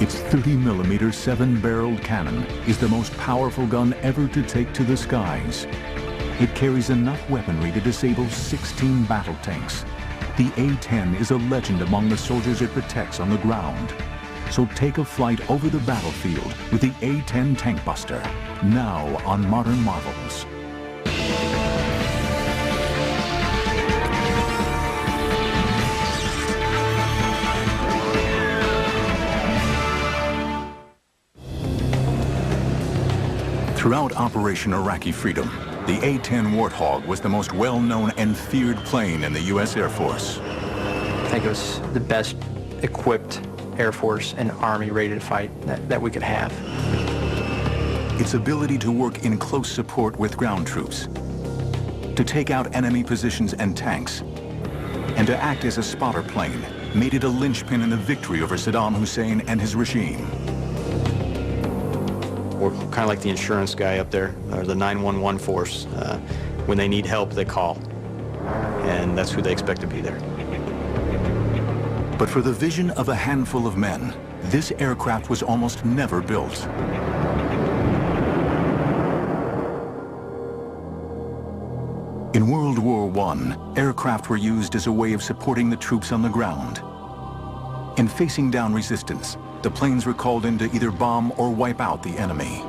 Its 30mm 7-barreled cannon is the most powerful gun ever to take to the skies. It carries enough weaponry to disable 16 battle tanks. The A-10 is a legend among the soldiers it protects on the ground. So take a flight over the battlefield with the A-10 Tank Buster, now on Modern Marvels. Throughout Operation Iraqi Freedom, the A-10 Warthog was the most well-known and feared plane in the U.S. Air Force. I think it was the best equipped Air Force and Army ready to fight that we could have. Its ability to work in close support with ground troops, to take out enemy positions and tanks, and to act as a spotter plane made it a linchpin in the victory over Saddam Hussein and his regime. We're kind of like the insurance guy up there, or the 911 force. When they need help, they call. And that's who they expect to be there. But for the vision of a handful of men, this aircraft was almost never built. In World War I, aircraft were used as a way of supporting the troops on the ground. In facing down resistance, the planes were called in to either bomb or wipe out the enemy.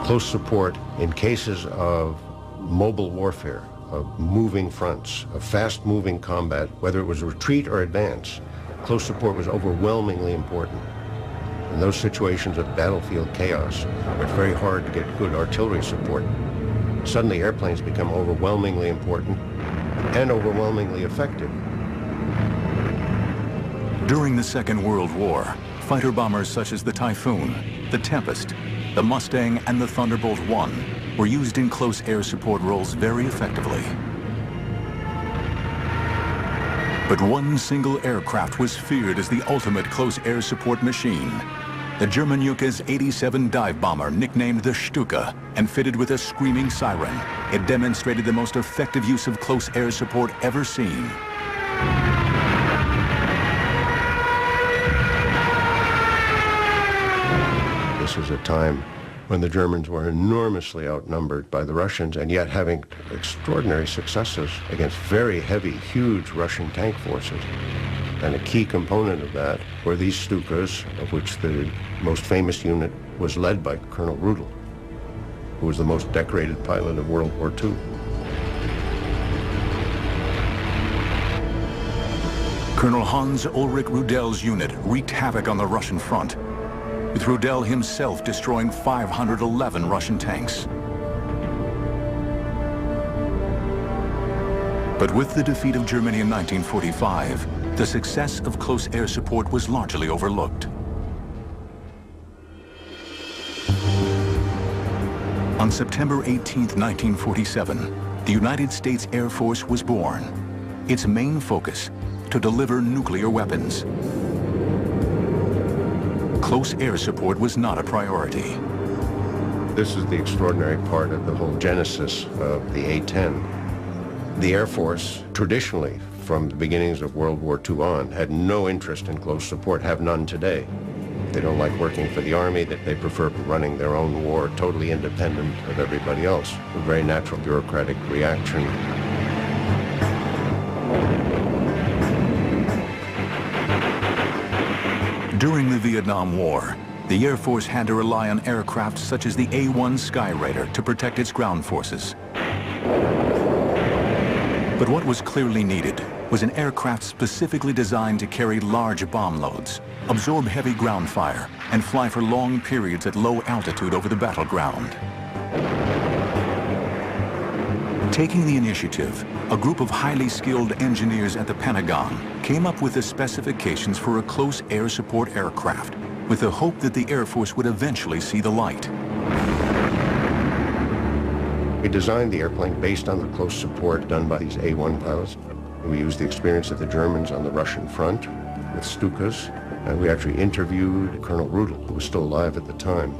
Close support in cases of mobile warfare, of moving fronts, of fast-moving combat, whether it was retreat or advance, close support was overwhelmingly important. In those situations of battlefield chaos, where it's very hard to get good artillery support, suddenly airplanes become overwhelmingly important and overwhelmingly effective. During the Second World War, fighter bombers such as the Typhoon, the Tempest, the Mustang, and the Thunderbolt I were used in close air support roles very effectively. But one single aircraft was feared as the ultimate close air support machine. The German Junkers 87 dive bomber, nicknamed the Stuka and fitted with a screaming siren. It demonstrated the most effective use of close air support ever seen. This was a time when the Germans were enormously outnumbered by the Russians, and yet having extraordinary successes against very heavy, huge Russian tank forces. And a key component of that were these Stukas, of which the most famous unit was led by Colonel Rudel, who was the most decorated pilot of World War II. Colonel Hans Ulrich Rudel's unit wreaked havoc on the Russian front, with Rudel himself destroying 511 Russian tanks. But with the defeat of Germany in 1945, the success of close air support was largely overlooked. On September 18, 1947, the United States Air Force was born. Its main focus, to deliver nuclear weapons. Close air support was not a priority. This is the extraordinary part of the whole genesis of the A-10. The Air Force, traditionally, from the beginnings of World War II on, had no interest in close support, have none today. They don't like working for the Army, that they prefer running their own war, totally independent of everybody else. A very natural bureaucratic reaction. During the Vietnam War, the Air Force had to rely on aircraft such as the A-1 Skyraider to protect its ground forces. But what was clearly needed was an aircraft specifically designed to carry large bomb loads, absorb heavy ground fire, and fly for long periods at low altitude over the battleground. Taking the initiative, a group of highly skilled engineers at the Pentagon came up with the specifications for a close air support aircraft, with the hope that the Air Force would eventually see the light. We designed the airplane based on the close support done by these A-1 pilots. We used the experience of the Germans on the Russian front with Stukas, and we actually interviewed Colonel Rudel, who was still alive at the time.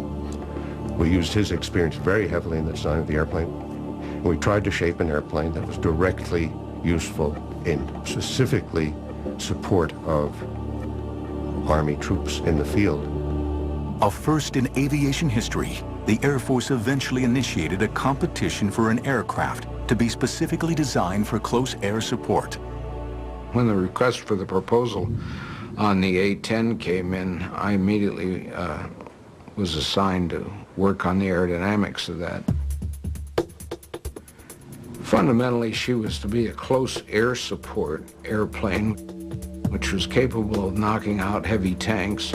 We used his experience very heavily in the design of the airplane. We tried to shape an airplane that was directly useful in specifically support of Army troops in the field. A first in aviation history, the Air Force eventually initiated a competition for an aircraft to be specifically designed for close air support. When the request for the proposal on the A-10 came in, I immediately was assigned to work on the aerodynamics of that. Fundamentally, she was to be a close air support airplane, which was capable of knocking out heavy tanks,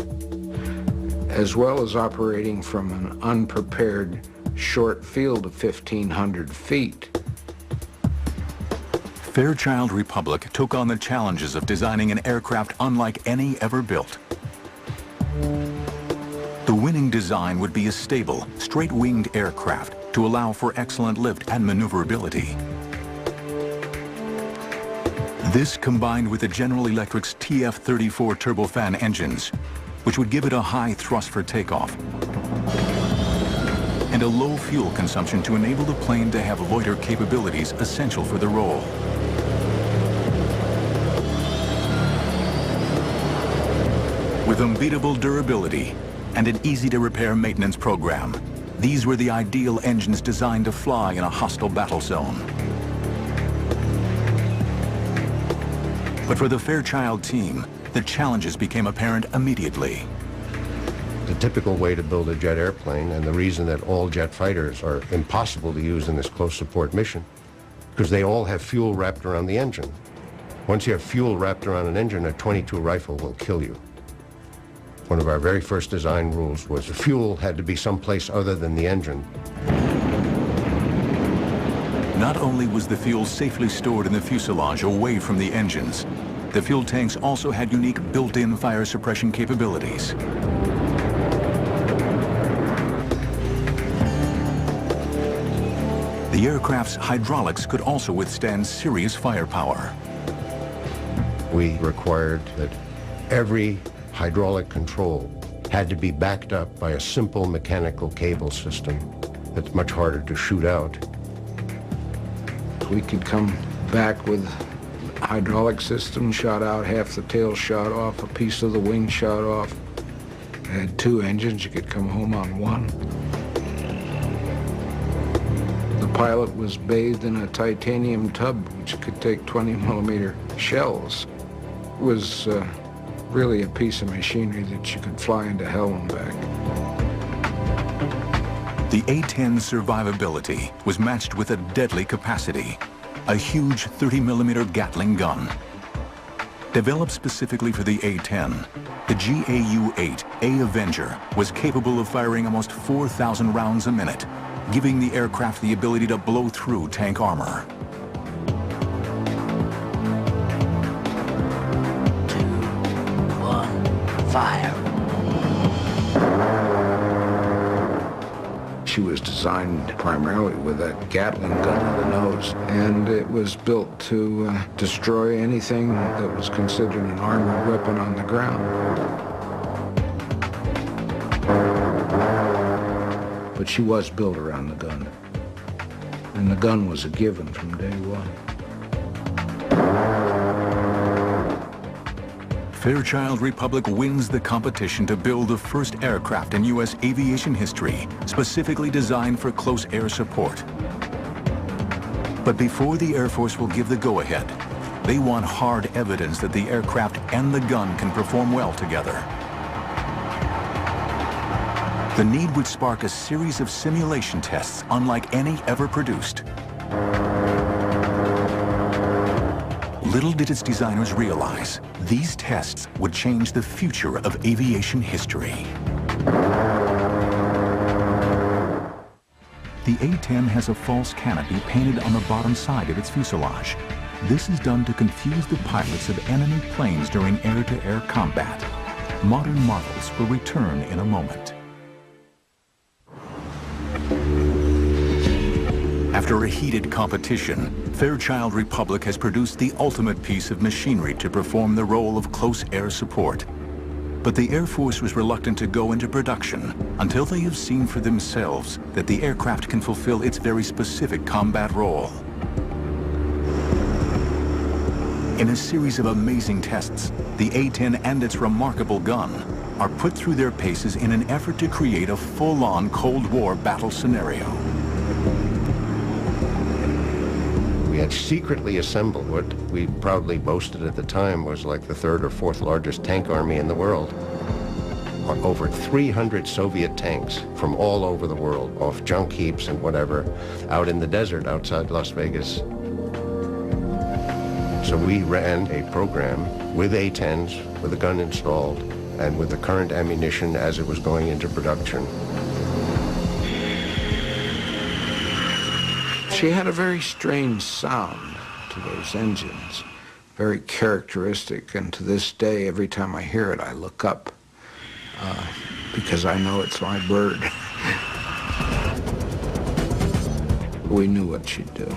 as well as operating from an unprepared short field of 1,500 feet. Fairchild Republic took on the challenges of designing an aircraft unlike any ever built. The winning design would be a stable, straight-winged aircraft to allow for excellent lift and maneuverability. This combined with the General Electric's TF-34 turbofan engines, which would give it a high thrust for takeoff, and a low fuel consumption to enable the plane to have loiter capabilities essential for the role. With unbeatable durability and an easy-to-repair maintenance program, these were the ideal engines designed to fly in a hostile battle zone. But for the Fairchild team, the challenges became apparent immediately. The typical way to build a jet airplane, and the reason that all jet fighters are impossible to use in this close support mission, because they all have fuel wrapped around the engine. Once you have fuel wrapped around an engine, a .22 rifle will kill you. One of our very first design rules was the fuel had to be someplace other than the engine. Not only was the fuel safely stored in the fuselage away from the engines, the fuel tanks also had unique built-in fire suppression capabilities. The aircraft's hydraulics could also withstand serious firepower. We required that every hydraulic control had to be backed up by a simple mechanical cable system that's much harder to shoot out. We could come back with hydraulic system shot out, half the tail shot off, a piece of the wing shot off. I had 2 engines, you could come home on 1. The pilot was bathed in a titanium tub which could take 20-millimeter shells. It was really a piece of machinery that you could fly into hell and back. The A-10's survivability was matched with a deadly capacity, a huge 30-millimeter Gatling gun. Developed specifically for the A-10, the GAU-8 Avenger was capable of firing almost 4,000 rounds a minute, giving the aircraft the ability to blow through tank armor. 2, 1, fire. She was designed primarily with that Gatling gun in the nose, and it was built to destroy anything that was considered an armored weapon on the ground. But she was built around the gun, and the gun was a given from day one. Fairchild Republic wins the competition to build the first aircraft in U.S. aviation history, specifically designed for close air support. But before the Air Force will give the go-ahead, they want hard evidence that the aircraft and the gun can perform well together. The need would spark a series of simulation tests unlike any ever produced. Little did its designers realize, these tests would change the future of aviation history. The A-10 has a false canopy painted on the bottom side of its fuselage. This is done to confuse the pilots of enemy planes during air-to-air combat. Modern marvels will return in a moment. After a heated competition, Fairchild Republic has produced the ultimate piece of machinery to perform the role of close air support. But the Air Force was reluctant to go into production until they have seen for themselves that the aircraft can fulfill its very specific combat role. In a series of amazing tests, the A-10 and its remarkable gun are put through their paces in an effort to create a full-on Cold War battle scenario. We had secretly assembled what we proudly boasted at the time was like the third or fourth largest tank army in the world. Over 300 Soviet tanks from all over the world, off junk heaps and whatever, out in the desert outside Las Vegas. So we ran a program with A-10s, with a gun installed, and with the current ammunition as it was going into production. She had a very strange sound to those engines, very characteristic, and to this day, every time I hear it, I look up, because I know it's my bird. We knew what she'd do,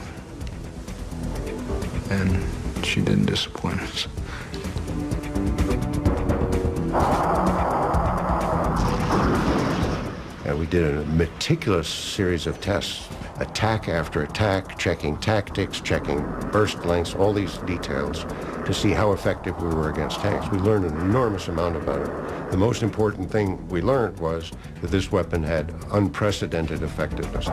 and she didn't disappoint us. And we did a meticulous series of tests, attack after attack, checking tactics, checking burst lengths, all these details to see how effective we were against tanks. We learned an enormous amount about it. The most important thing we learned was that this weapon had unprecedented effectiveness.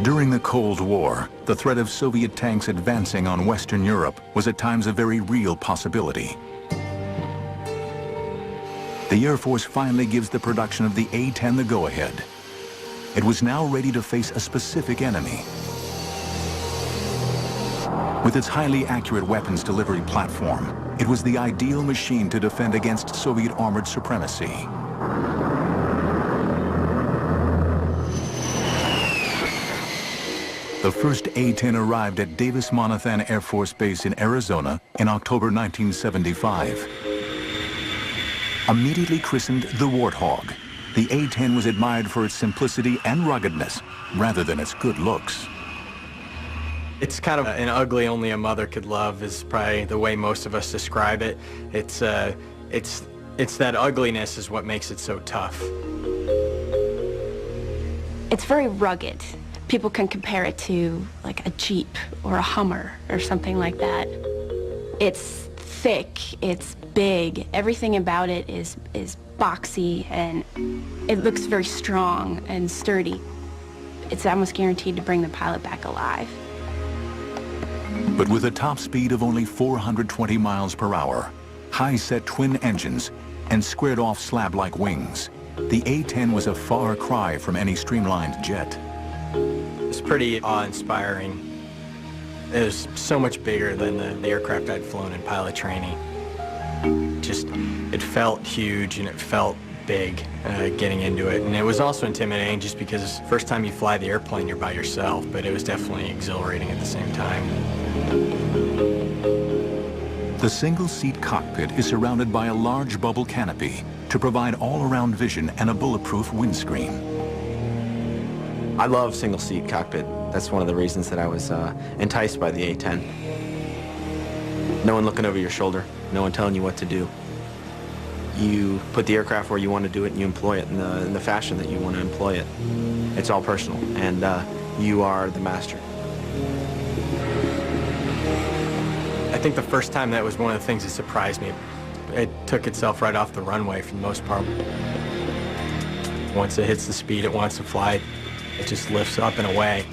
During the Cold War, the threat of Soviet tanks advancing on Western Europe was at times a very real possibility. The Air Force finally gives the production of the A-10 the go-ahead. It was now ready to face a specific enemy. With its highly accurate weapons delivery platform, it was the ideal machine to defend against Soviet armored supremacy. The first A-10 arrived at Davis-Monthan Air Force Base in Arizona in October 1975. Immediately christened the Warthog, the A-10 was admired for its simplicity and ruggedness, rather than its good looks. It's kind of an ugly only a mother could love is probably the way most of us describe it. It's that ugliness is what makes it so tough. It's very rugged. People can compare it to like a Jeep or a Hummer or something like that. It's thick, it's big, everything about it is boxy, and it looks very strong and sturdy. It's almost guaranteed to bring the pilot back alive. But with a top speed of only 420 miles per hour, high-set twin engines, and squared-off slab-like wings, the A-10 was a far cry from any streamlined jet. It's pretty awe-inspiring. It was so much bigger than the aircraft I'd flown in pilot training. It felt huge and it felt big getting into it. And it was also intimidating just because first time you fly the airplane, you're by yourself, but it was definitely exhilarating at the same time. The single-seat cockpit is surrounded by a large bubble canopy to provide all-around vision and a bulletproof windscreen. I love single-seat cockpit. That's one of the reasons that I was enticed by the A-10. No one looking over your shoulder, no one telling you what to do. You put the aircraft where you want to do it and you employ it in the fashion that you want to employ it. It's all personal, and you are the master. I think the first time that was one of the things that surprised me. It took itself right off the runway for the most part. Once it hits the speed it wants to fly, it just lifts up and away.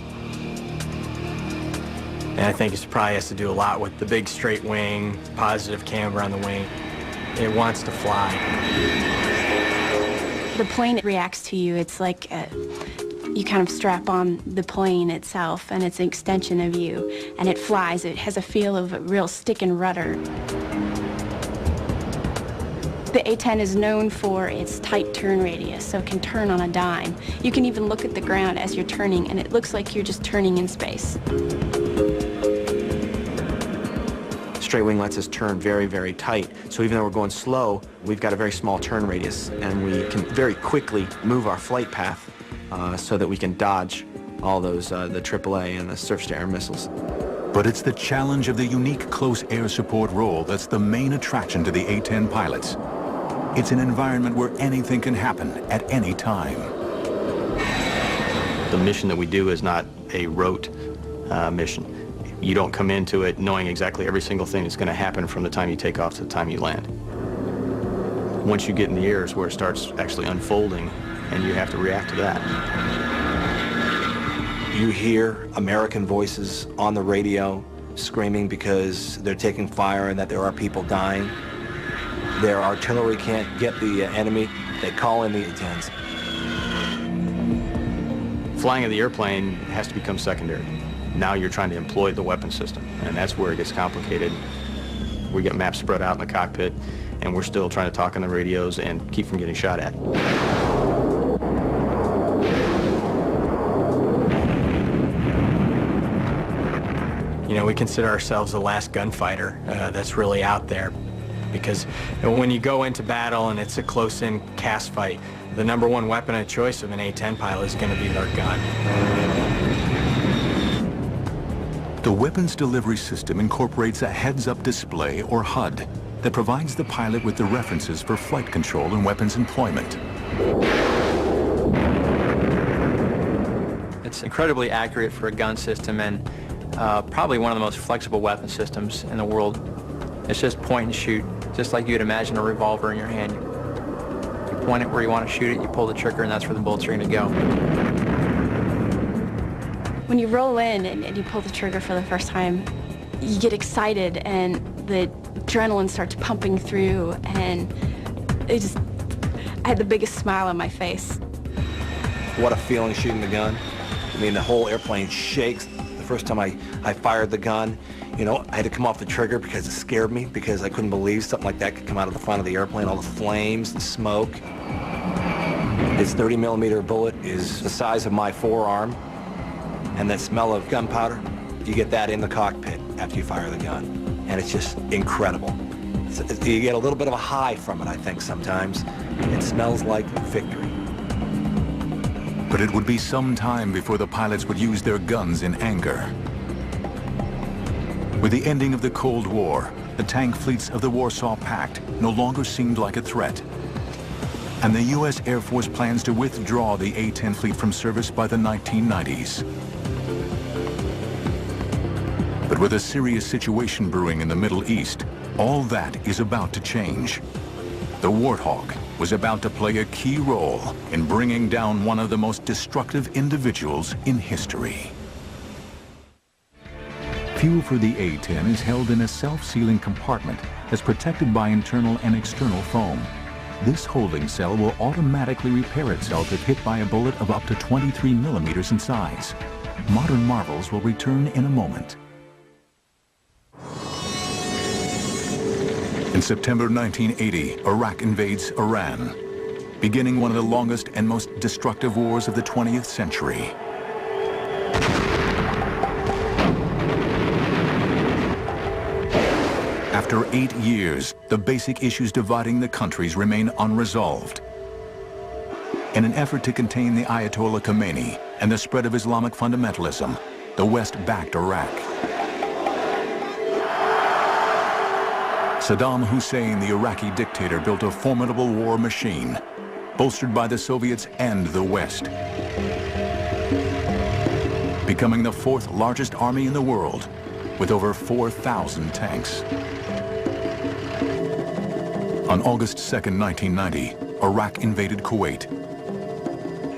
And I think it probably has to do a lot with the big straight wing, positive camber on the wing. It wants to fly. The plane reacts to you. It's like you kind of strap on the plane itself, and it's an extension of you, and it flies. It has a feel of a real stick and rudder. The A-10 is known for its tight turn radius, so it can turn on a dime. You can even look at the ground as you're turning, and it looks like you're just turning in space. Straight wing lets us turn very, very tight. So even though we're going slow, we've got a very small turn radius, and we can very quickly move our flight path so that we can dodge all those, the AAA and the surface-to-air missiles. But it's the challenge of the unique close air support role that's the main attraction to the A-10 pilots. It's an environment where anything can happen at any time. The mission that we do is not a rote mission. You don't come into it knowing exactly every single thing that's going to happen from the time you take off to the time you land. Once you get in the air is where it starts actually unfolding, and you have to react to that. You hear American voices on the radio screaming because they're taking fire and that there are people dying. Their artillery can't get the enemy. They call in the A-10s. Flying of the airplane has to become secondary. Now you're trying to employ the weapon system, and that's where it gets complicated. We get maps spread out in the cockpit, and we're still trying to talk on the radios and keep from getting shot at. You know, we consider ourselves the last gunfighter that's really out there, because when you go into battle and it's a close-in cast fight, the #1 weapon of choice of an A-10 pilot is going to be their gun. The weapons delivery system incorporates a heads-up display, or HUD, that provides the pilot with the references for flight control and weapons employment. It's incredibly accurate for a gun system, and probably one of the most flexible weapon systems in the world. It's just point and shoot, just like you'd imagine a revolver in your hand. You point it where you want to shoot it, you pull the trigger, and that's where the bullets are going to go. When you roll in and you pull the trigger for the first time, you get excited and the adrenaline starts pumping through, and I had the biggest smile on my face. What a feeling shooting the gun. I mean, the whole airplane shakes. The first time I fired the gun, you know, I had to come off the trigger because it scared me, because I couldn't believe something like that could come out of the front of the airplane, all the flames, the smoke. Its 30mm bullet is the size of my forearm, and that smell of gunpowder, you get that in the cockpit after you fire the gun, and it's just incredible. You get a little bit of a high from it, I think, sometimes. It smells like victory. But it would be some time before the pilots would use their guns in anger. With the ending of the Cold War, the tank fleets of the Warsaw Pact no longer seemed like a threat. And the U.S. Air Force plans to withdraw the A-10 fleet from service by the 1990s. But with a serious situation brewing in the Middle East, all that is about to change. The Warthog was about to play a key role in bringing down one of the most destructive individuals in history. Fuel for the A-10 is held in a self-sealing compartment that's protected by internal and external foam. This holding cell will automatically repair itself if hit by a bullet of up to 23mm in size. Modern marvels will return in a moment. In September 1980, Iraq invades Iran, beginning one of the longest and most destructive wars of the 20th century. After 8 years, the basic issues dividing the countries remain unresolved. In an effort to contain the Ayatollah Khomeini and the spread of Islamic fundamentalism, the West backed Iraq. Saddam Hussein, the Iraqi dictator, built a formidable war machine, bolstered by the Soviets and the West, becoming the 4th largest army in the world, with over 4,000 tanks. On August 2nd, 1990, Iraq invaded Kuwait.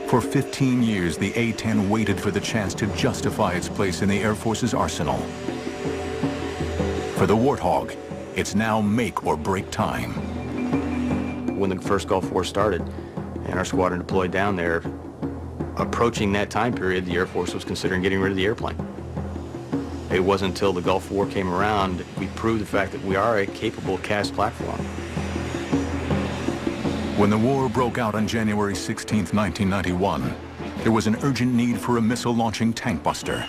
For 15 years, the A-10 waited for the chance to justify its place in the Air Force's arsenal. For the Warthog, it's now make or break time. When the first Gulf War started and our squadron deployed down there, approaching that time period, the Air Force was considering getting rid of the airplane. It wasn't until the Gulf War came around we proved the fact that we are a capable cast platform. When the war broke out on January 16, 1991, there was an urgent need for a missile-launching tank buster.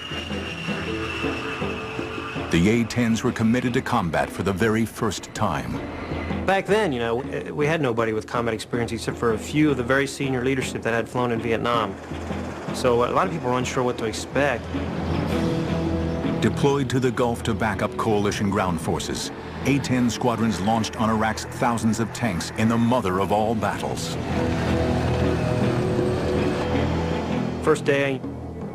The A-10s were committed to combat for the very first time. Back then, you know, we had nobody with combat experience except for a few of the very senior leadership that had flown in Vietnam. So a lot of people were unsure what to expect. Deployed to the Gulf to back up coalition ground forces, A-10 squadrons launched on Iraq's thousands of tanks in the mother of all battles. First day,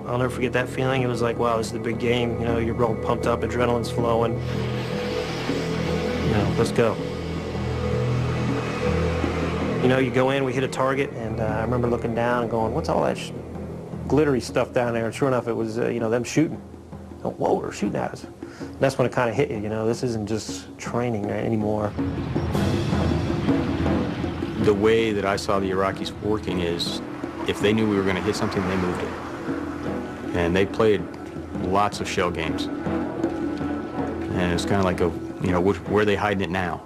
I'll never forget that feeling. It was like, wow, this is the big game. You know, you're all pumped up, adrenaline's flowing. You know, let's go. You know, you go in, we hit a target, and I remember looking down and going, what's all that glittery stuff down there? And sure enough, it was, you know, them shooting. Oh, whoa, they're shooting at us. And that's when it kind of hit you, you know, this isn't just training anymore. The way that I saw the Iraqis working is, if they knew we were going to hit something, they moved it. And they played lots of shell games. And it's kind of like, you know, where are they hiding it now?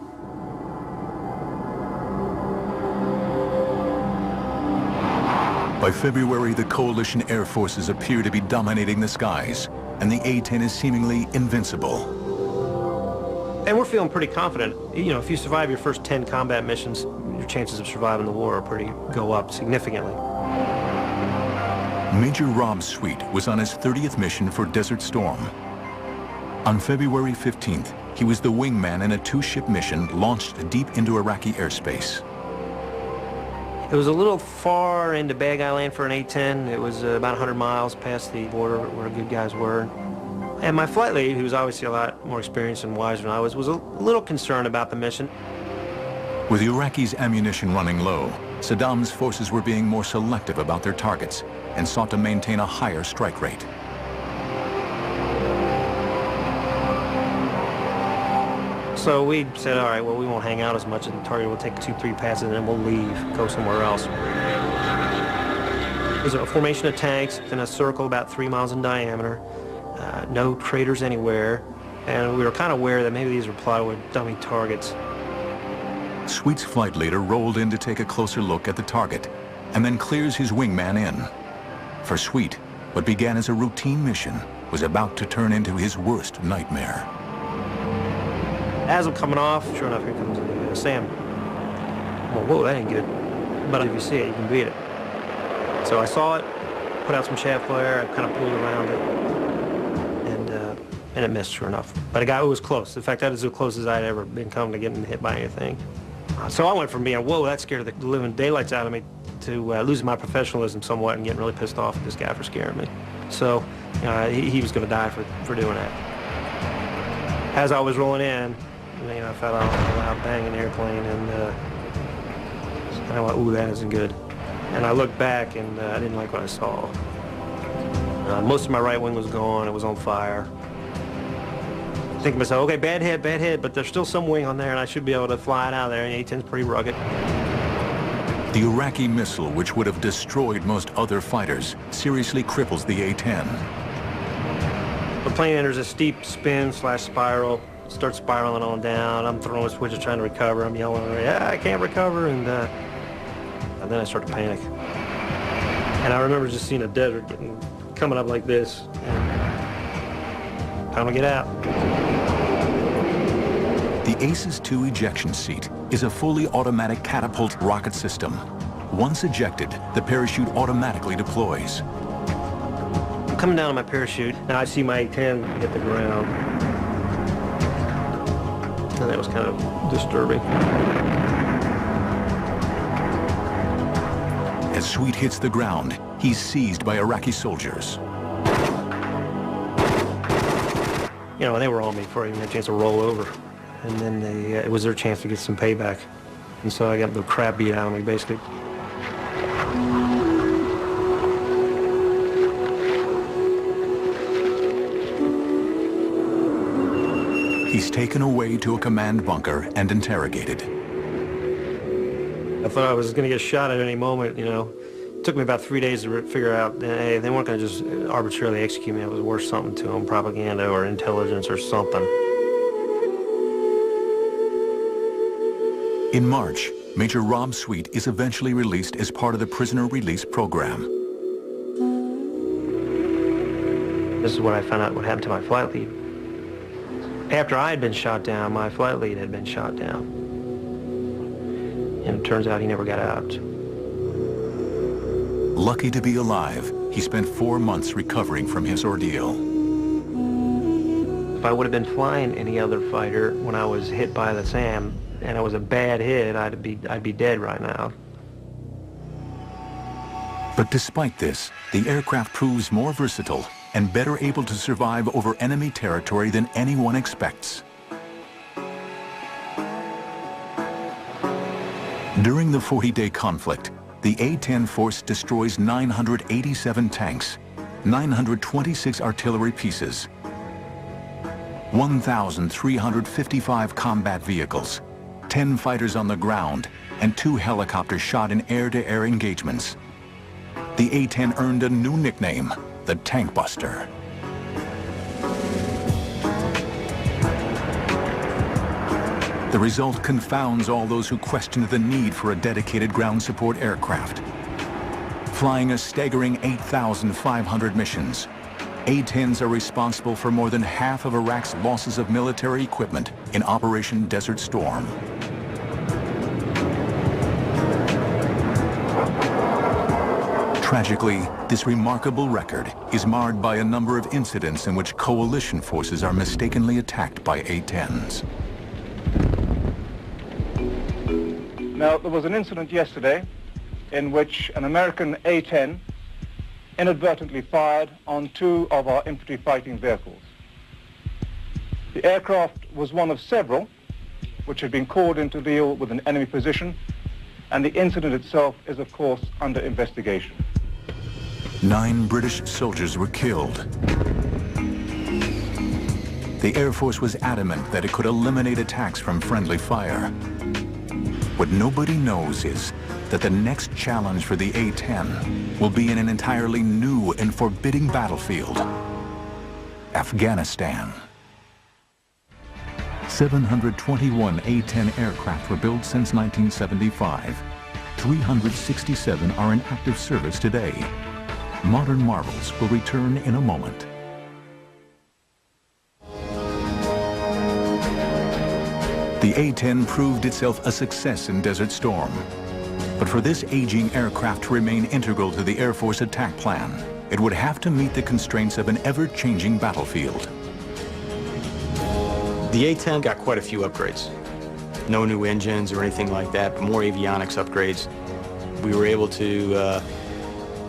By February, the coalition air forces appear to be dominating the skies, and the A-10 is seemingly invincible. And we're feeling pretty confident. You know, if you survive your first 10 combat missions, your chances of surviving the war go up significantly. Major Rob Sweet was on his 30th mission for Desert Storm. On February 15th, he was the wingman in a 2-ship mission launched deep into Iraqi airspace. It was a little far into Bad Guy Land for an A-10. It was about 100 miles past the border where good guys were. And my flight lead, who was obviously a lot more experienced and wiser than I was a little concerned about the mission. With the Iraqis' ammunition running low, Saddam's forces were being more selective about their targets and sought to maintain a higher strike rate. So we said, all right, well, we won't hang out as much at the target. We'll take 2-3 passes and then we'll leave, go somewhere else. There's a formation of tanks in a circle about 3 miles in diameter, no craters anywhere, and we were kind of aware that maybe these were plywood dummy targets. Sweet's flight leader rolled in to take a closer look at the target and then clears his wingman in. For Sweet, what began as a routine mission was about to turn into his worst nightmare. As I'm coming off, sure enough, here comes the SAM. Well, whoa, that ain't good. But if you see it, you can beat it. So I saw it, put out some shaft flare, I kind of pulled around it, and it missed, sure enough. But it was close. In fact, that is as close as I'd ever been come to getting hit by anything. So I went from being, whoa, that scared the living daylights out of me, to losing my professionalism somewhat and getting really pissed off at this guy for scaring me. So he was going to die for doing that. As I was rolling in, you know, I felt a loud bang in the airplane, and I went, ooh, that isn't good. And I looked back, and I didn't like what I saw. Most of my right wing was gone. It was on fire. Thinking to myself, okay, bad hit, but there's still some wing on there, and I should be able to fly it out of there, and the A-10's pretty rugged. The Iraqi missile, which would have destroyed most other fighters, seriously cripples the A-10. The plane enters a steep spin/spiral, starts spiraling on down. I'm throwing switches trying to recover. I'm yelling, yeah, I can't recover, and then I start to panic. And I remember just seeing a desert coming up like this, and time to get out. The Aces II ejection seat is a fully automatic catapult rocket system. Once ejected, the parachute automatically deploys. I'm coming down on my parachute, and I see my A-10 hit the ground. And that was kind of disturbing. As Sweet hits the ground, he's seized by Iraqi soldiers. You know, they were on me before I even had a chance to roll over. And then it was their chance to get some payback. And so I got the crap beat out of me, basically. He's taken away to a command bunker and interrogated. I thought I was going to get shot at any moment, you know. It took me about 3 days to figure out, hey, they weren't going to just arbitrarily execute me. It was worth something to them, propaganda or intelligence or something. In March, Major Rob Sweet is eventually released as part of the prisoner release program. This is when I found out what happened to my flight lead. After I had been shot down, my flight lead had been shot down. And it turns out he never got out. Lucky to be alive, he spent 4 months recovering from his ordeal. If I would have been flying any other fighter when I was hit by the SAM, and it was a bad hit, I'd be dead right now. But despite this, the aircraft proves more versatile and better able to survive over enemy territory than anyone expects. During the 40-day conflict, the A-10 force destroys 987 tanks, 926 artillery pieces, 1,355 combat vehicles, 10 fighters on the ground, and 2 helicopters shot in air-to-air engagements. The A-10 earned a new nickname, the Tank Buster. The result confounds all those who questioned the need for a dedicated ground support aircraft. Flying a staggering 8,500 missions, A-10s are responsible for more than half of Iraq's losses of military equipment in Operation Desert Storm. Tragically, this remarkable record is marred by a number of incidents in which coalition forces are mistakenly attacked by A-10s. Now, there was an incident yesterday in which an American A-10 inadvertently fired on 2 of our infantry fighting vehicles. The aircraft was one of several which had been called in to deal with an enemy position, and the incident itself is, of course, under investigation. 9 British soldiers were killed. The Air Force was adamant that it could eliminate attacks from friendly fire. What nobody knows is that the next challenge for the A-10 will be in an entirely new and forbidding battlefield, Afghanistan. 721 A-10 aircraft were built since 1975. 367 are in active service today. Modern marvels will return in a moment. The A-10 proved itself a success in Desert Storm. But for this aging aircraft to remain integral to the Air Force attack plan, it would have to meet the constraints of an ever-changing battlefield. The A-10 got quite a few upgrades. No new engines or anything like that, but more avionics upgrades. We were able to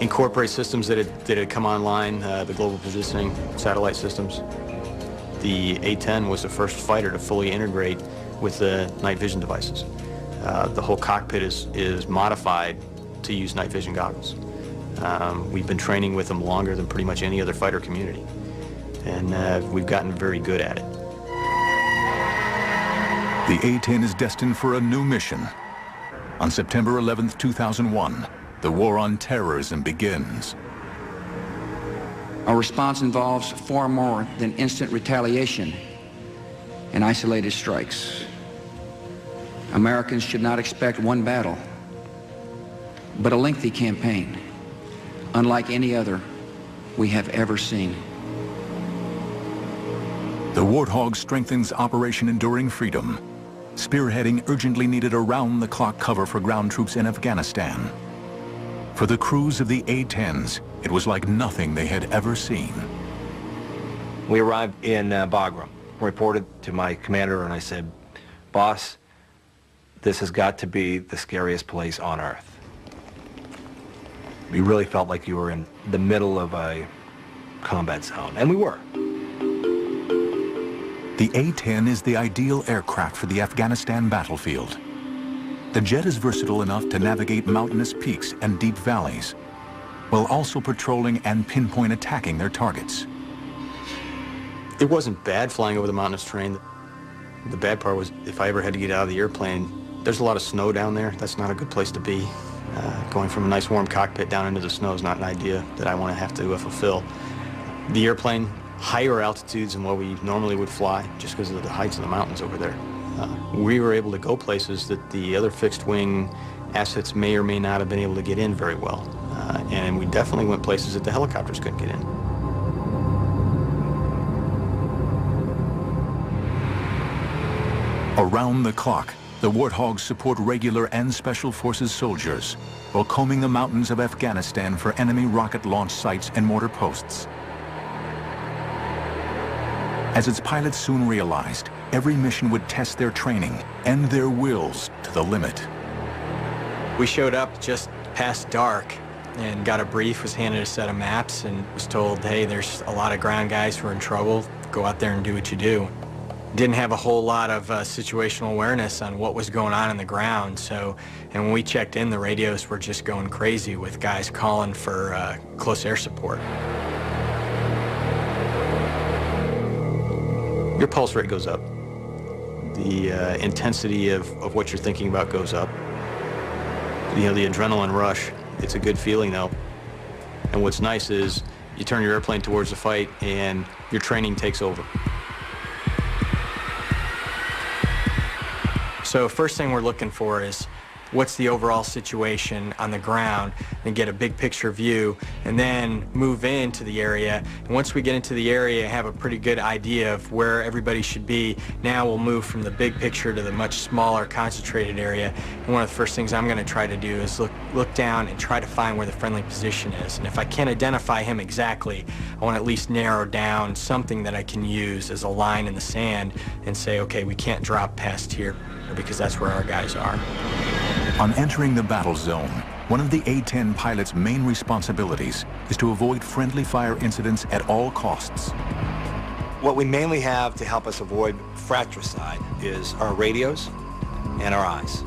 incorporate systems that had come online, the global positioning satellite systems. The A-10 was the first fighter to fully integrate with the night vision devices. The whole cockpit is modified to use night vision goggles. We've been training with them longer than pretty much any other fighter community, and we've gotten very good at it. The A-10 is destined for a new mission. On September 11, 2001, the war on terrorism begins. Our response involves far more than instant retaliation and isolated strikes. Americans should not expect one battle, but a lengthy campaign, unlike any other we have ever seen. The Warthog strengthens Operation Enduring Freedom, spearheading urgently needed around-the-clock cover for ground troops in Afghanistan. For the crews of the A-10s, it was like nothing they had ever seen. We arrived in Bagram, reported to my commander, and I said, "Boss, this has got to be the scariest place on earth." We really felt like you were in the middle of a combat zone, and we were. The A-10 is the ideal aircraft for the Afghanistan battlefield. The jet is versatile enough to navigate mountainous peaks and deep valleys, while also patrolling and pinpoint attacking their targets. It wasn't bad flying over the mountainous terrain. The bad part was if I ever had to get out of the airplane, there's a lot of snow down there. That's not a good place to be. Going from a nice warm cockpit down into the snow is not an idea that I want to have to fulfill. The airplane, higher altitudes than what we normally would fly, just because of the heights of the mountains over there. We were able to go places that the other fixed-wing assets may or may not have been able to get in very well. And we definitely went places that the helicopters couldn't get in. Around the clock, the Warthogs support regular and special forces soldiers while combing the mountains of Afghanistan for enemy rocket launch sites and mortar posts. As its pilots soon realized, every mission would test their training and their wills to the limit. We showed up just past dark and got a brief, was handed a set of maps, and was told, hey, there's a lot of ground guys who are in trouble. Go out there and do what you do. Didn't have a whole lot of situational awareness on what was going on the ground. So, and when we checked in, the radios were just going crazy with guys calling for close air support. Your pulse rate goes up. The intensity of what you're thinking about goes up. You know, the adrenaline rush, it's a good feeling though. And what's nice is you turn your airplane towards the fight and your training takes over. So first thing we're looking for is what's the overall situation on the ground, and get a big picture view, and then move into the area. And once we get into the area, have a pretty good idea of where everybody should be. Now we'll move from the big picture to the much smaller concentrated area. And one of the first things I'm going to try to do is look down and try to find where the friendly position is. And if I can't identify him exactly, I want to at least narrow down something that I can use as a line in the sand and say, okay, we can't drop past here because that's where our guys are. On entering the battle zone, one of the A-10 pilot's main responsibilities is to avoid friendly fire incidents at all costs. What we mainly have to help us avoid fratricide is our radios and our eyes.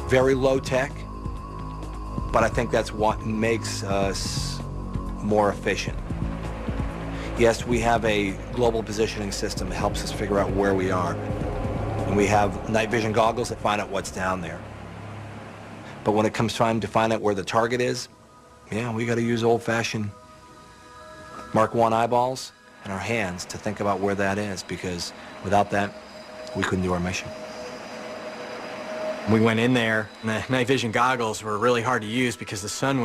Very low tech, but I think that's what makes us more efficient. Yes, we have a global positioning system that helps us figure out where we are. And we have night vision goggles that find out what's down there. But when it comes time to find out where the target is, yeah, we got to use old-fashioned Mark I eyeballs and our hands to think about where that is, because without that, we couldn't do our mission. We went in there, and the night vision goggles were really hard to use because the sun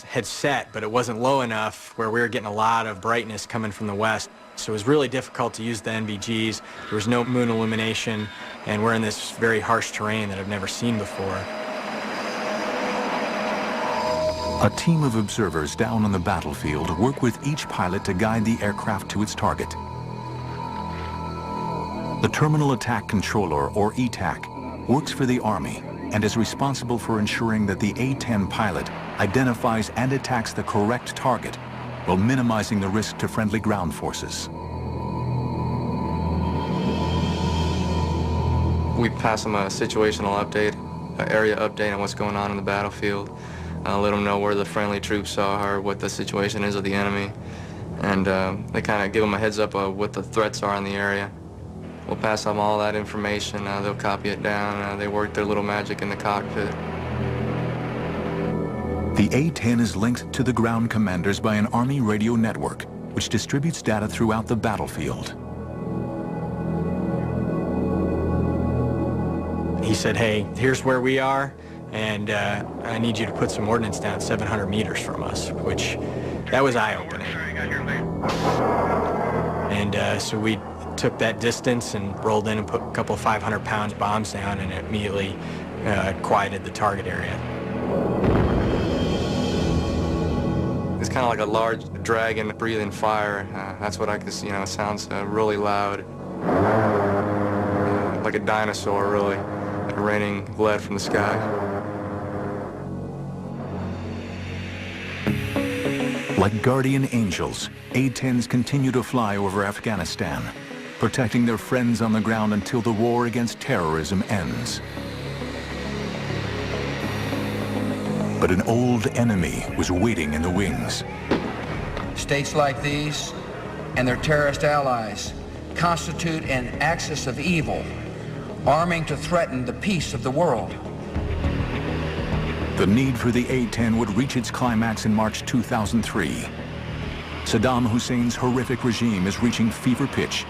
had set, but it wasn't low enough where we were getting a lot of brightness coming from the west. So it was really difficult to use the NVGs. There was no moon illumination, and we're in this very harsh terrain that I've never seen before. A team of observers down on the battlefield work with each pilot to guide the aircraft to its target. The Terminal Attack Controller, or ETAC, works for the Army and is responsible for ensuring that the A-10 pilot identifies and attacks the correct target while minimizing the risk to friendly ground forces. We pass them a situational update, an area update on what's going on in the battlefield. Let them know where the friendly troops are, what the situation is of the enemy, and they kind of give them a heads up of what the threats are in the area. We'll pass them all that information. They'll copy it down. They work their little magic in the cockpit. The A-10 is linked to the ground commanders by an Army radio network, which distributes data throughout the battlefield. He said, hey, here's where we are, and I need you to put some ordnance down 700 meters from us, which, that was eye-opening. And so we took that distance and rolled in and put a couple of 500-pound bombs down, and it immediately quieted the target area. It's kind of like a large dragon breathing fire. That's what I could see. You know, it sounds really loud. Like a dinosaur, really, raining lead from the sky. Like guardian angels, A-10s continue to fly over Afghanistan, protecting their friends on the ground until the war against terrorism ends. But an old enemy was waiting in the wings. States like these and their terrorist allies constitute an axis of evil, arming to threaten the peace of the world. The need for the A-10 would reach its climax in March 2003. Saddam Hussein's horrific regime is reaching fever pitch.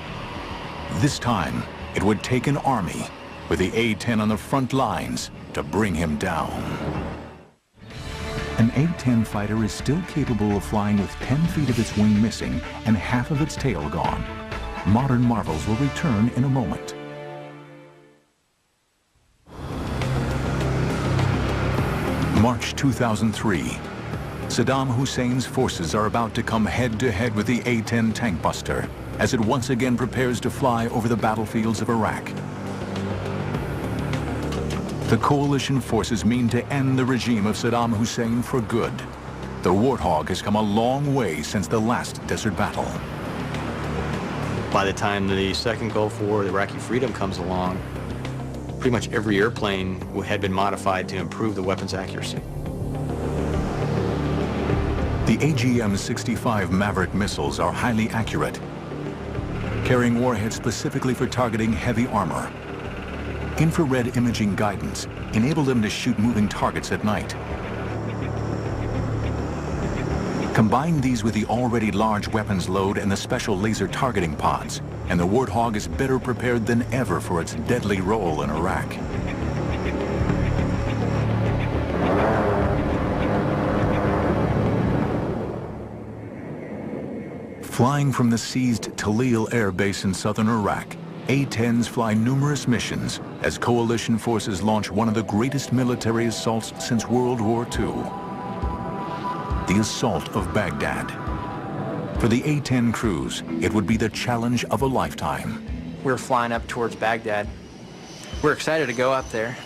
This time, it would take an army with the A-10 on the front lines to bring him down. An A-10 fighter is still capable of flying with 10 feet of its wing missing and half of its tail gone. Modern marvels will return in a moment. March 2003. Saddam Hussein's forces are about to come head-to-head with the A-10 tank buster. as it once again prepares to fly over the battlefields of Iraq. The coalition forces mean to end the regime of Saddam Hussein for good. The Warthog has come a long way since the last desert battle. By the time the second Gulf War, the Iraqi freedom comes along, pretty much every airplane had been modified to improve the weapon's accuracy. The AGM-65 Maverick missiles are highly accurate, carrying warheads specifically for targeting heavy armor. Infrared imaging guidance enabled them to shoot moving targets at night. Combine these with the already large weapons load and the special laser targeting pods, and the Warthog is better prepared than ever for its deadly role in Iraq. Flying from the seized Talil Air Base in southern Iraq, A-10s fly numerous missions as coalition forces launch one of the greatest military assaults since World War II. The assault of Baghdad. For the A-10 crews, it would be the challenge of a lifetime. We were flying up towards Baghdad. We were excited to go up there,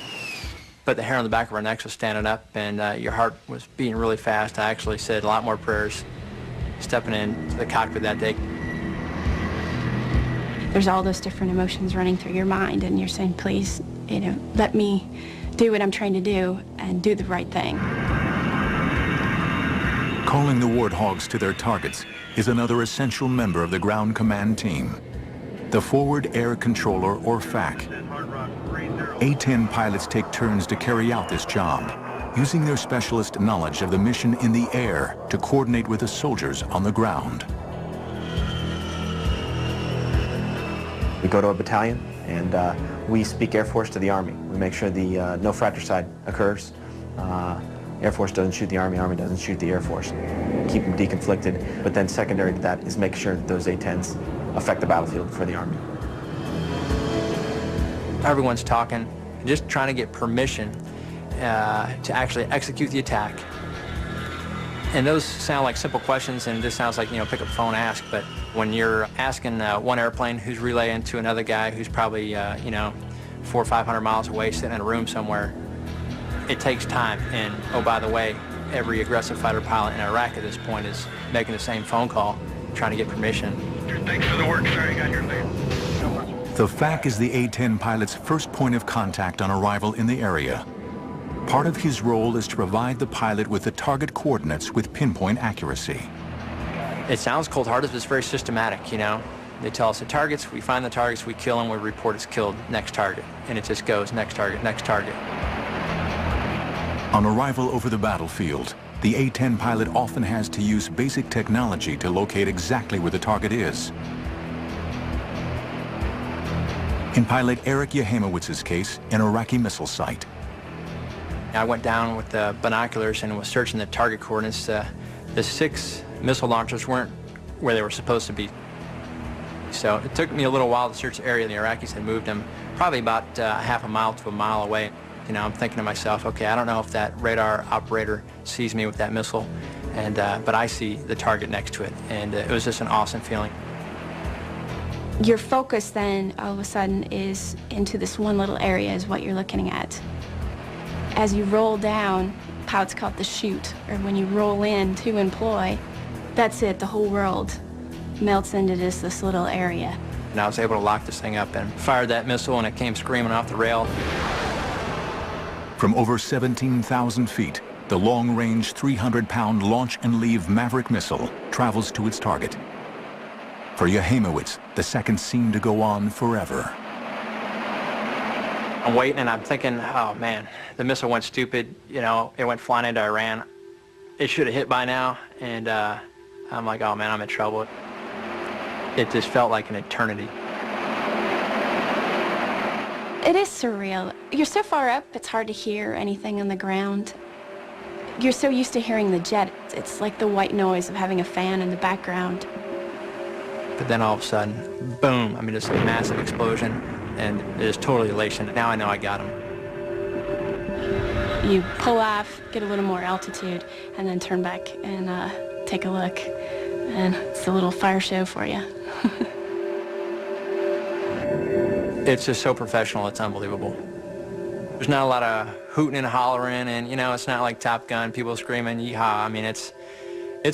but the hair on the back of our necks was standing up, and your heart was beating really fast. I actually said a lot more prayers stepping into the cockpit that day. There's all those different emotions running through your mind, and you're saying, please, let me do what I'm trying to do and do the right thing. Calling the Warthogs to their targets is another essential member of the ground command team, the Forward Air Controller, or FAC. A-10 pilots take turns to carry out this job, using their specialist knowledge of the mission in the air to coordinate with the soldiers on the ground. We go to a battalion, and we speak Air Force to the Army. We make sure the no fratricide occurs. Air Force doesn't shoot the Army, Army doesn't shoot the Air Force. Keep them deconflicted, but then secondary to that is make sure that those A-10s affect the battlefield for the Army. Everyone's talking, just trying to get permission to actually execute the attack. And those sound like simple questions, and this sounds like, pick up the phone, ask, but when you're asking one airplane who's relaying to another guy who's probably, 400 or 500 miles away, sitting in a room somewhere, it takes time. And, oh, by the way, every aggressive fighter pilot in Iraq at this point is making the same phone call, trying to get permission. Thanks for the work, sir. You got your thing. The FAC is the A-10 pilot's first point of contact on arrival in the area. Part of his role is to provide the pilot with the target coordinates with pinpoint accuracy. It sounds cold-hearted, but it's very systematic, They tell us the targets, we find the targets, we kill them, we report it's killed, next target. And it just goes, next target, next target. On arrival over the battlefield, the A-10 pilot often has to use basic technology to locate exactly where the target is. In pilot Eric Yehimowitz's case, an Iraqi missile site. I went down with the binoculars and was searching the target coordinates. The 6 missile launchers weren't where they were supposed to be. So it took me a little while to search the area. The Iraqis had moved them probably about half a mile to a mile away. I'm thinking to myself, okay, I don't know if that radar operator sees me with that missile, but I see the target next to it, and it was just an awesome feeling. Your focus then, all of a sudden, is into this one little area is what you're looking at. As you roll down, pilots call it the chute, or when you roll in to employ, that's it, the whole world melts into just this little area. And I was able to lock this thing up and fired that missile, and it came screaming off the rail. From over 17,000 feet, the long-range 300-pound launch and leave Maverick missile travels to its target. For Yehimowitz, the seconds seem to go on forever. I'm waiting, and I'm thinking, oh man, the missile went stupid. It went flying into Iran. It should have hit by now, and I'm like, oh man, I'm in trouble. It just felt like an eternity. It is surreal. You're so far up, it's hard to hear anything on the ground. You're so used to hearing the jet. It's like the white noise of having a fan in the background. But then all of a sudden, boom, just a massive explosion, and it is totally elation. Now I know I got him. You pull off, get a little more altitude, and then turn back and take a look. And it's a little fire show for you. It's just so professional, it's unbelievable. There's not a lot of hooting and hollering, and you know, it's not like Top Gun, people screaming, yeehaw. I mean, it's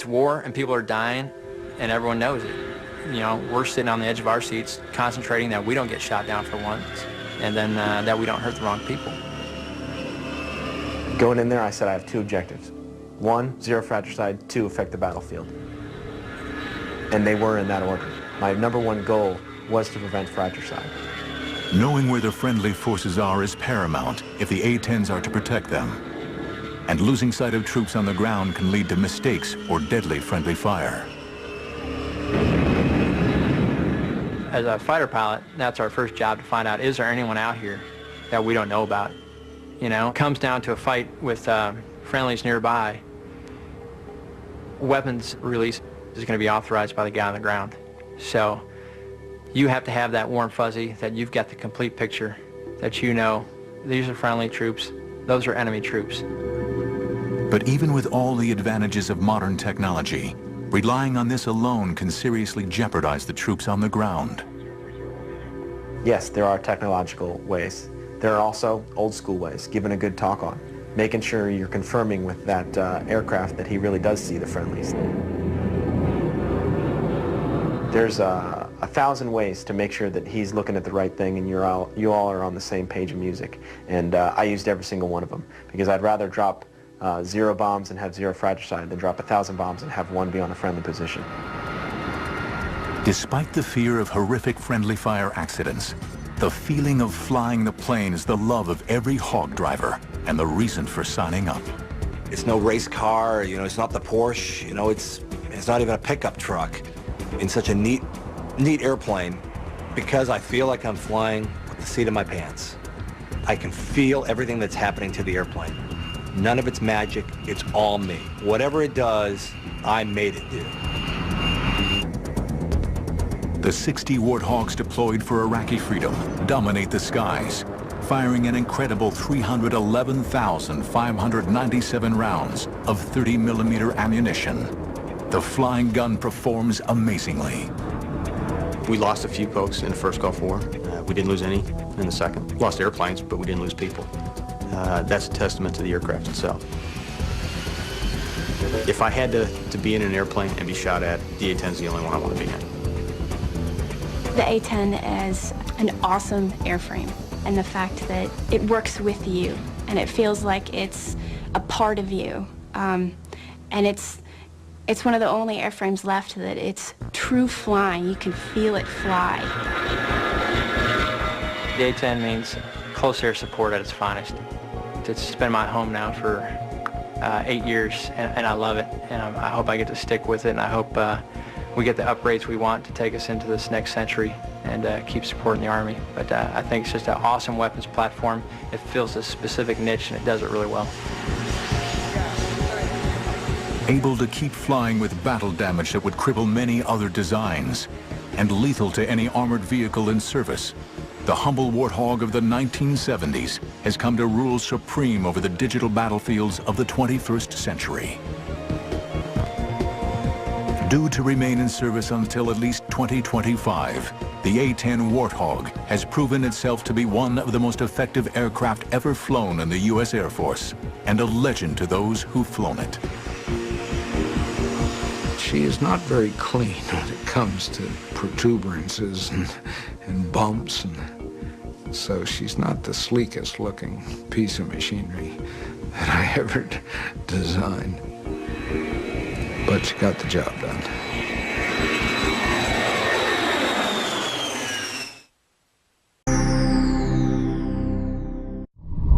war, and people are dying, and everyone knows it. You know, we're sitting on the edge of our seats, concentrating that we don't get shot down for once, and then that we don't hurt the wrong people. Going in there, I said I have two objectives. One, zero fratricide. Two, affect the battlefield. And they were in that order. My number one goal was to prevent fratricide. Knowing where the friendly forces are is paramount if the A-10s are to protect them. And losing sight of troops on the ground can lead to mistakes or deadly friendly fire. As a fighter pilot, that's our first job, to find out, is there anyone out here that we don't know about? You know, it comes down to a fight with friendlies nearby. Weapons release is going to be authorized by the guy on the ground. So you have to have that warm fuzzy, that you've got the complete picture, that you know these are friendly troops, those are enemy troops. But even with all the advantages of modern technology, relying on this alone can seriously jeopardize the troops on the ground. Yes, there are technological ways. There are also old school ways, giving a good talk on, making sure you're confirming with that aircraft that he really does see the friendlies. There's 1,000 ways to make sure that he's looking at the right thing and you all are on the same page of music. And I used every single one of them, because I'd rather drop 0 bombs and have 0 fratricide than drop 1,000 bombs and have 1 be on a friendly position. Despite the fear of horrific friendly fire accidents, the feeling of flying the plane is the love of every hog driver and the reason for signing up. It's no race car, you know, it's not the Porsche, you know, it's not even a pickup truck. In such a neat airplane, because I feel like I'm flying with the seat of my pants. I can feel everything that's happening to the airplane. None of it's magic, it's all me. Whatever it does, I made it do. The 60 Warthogs deployed for Iraqi freedom dominate the skies, firing an incredible 311,597 rounds of 30mm ammunition. The flying gun performs amazingly. We lost a few folks in the first Gulf War. We didn't lose any in the second. Lost airplanes, but we didn't lose people. That's a testament to the aircraft itself. If I had to be in an airplane and be shot at, the A-10 is the only one I want to be in. The A-10 is an awesome airframe, and the fact that it works with you and it feels like it's a part of you. And it's one of the only airframes left that it's true flying. You can feel it fly. The A-10 means close air support at its finest. It's been my home now for 8 years, and I love it. And I hope I get to stick with it, and I hope we get the upgrades we want to take us into this next century and keep supporting the Army. But I think it's just an awesome weapons platform. It fills a specific niche, and it does it really well. Able to keep flying with battle damage that would cripple many other designs, and lethal to any armored vehicle in service, the humble Warthog of the 1970s has come to rule supreme over the digital battlefields of the 21st century. Due to remain in service until at least 2025, the A-10 Warthog has proven itself to be one of the most effective aircraft ever flown in the U.S. Air Force, and a legend to those who've flown it. She is not very clean when it comes to protuberances and bumps, and so she's not the sleekest looking piece of machinery that I ever designed. But she got the job done.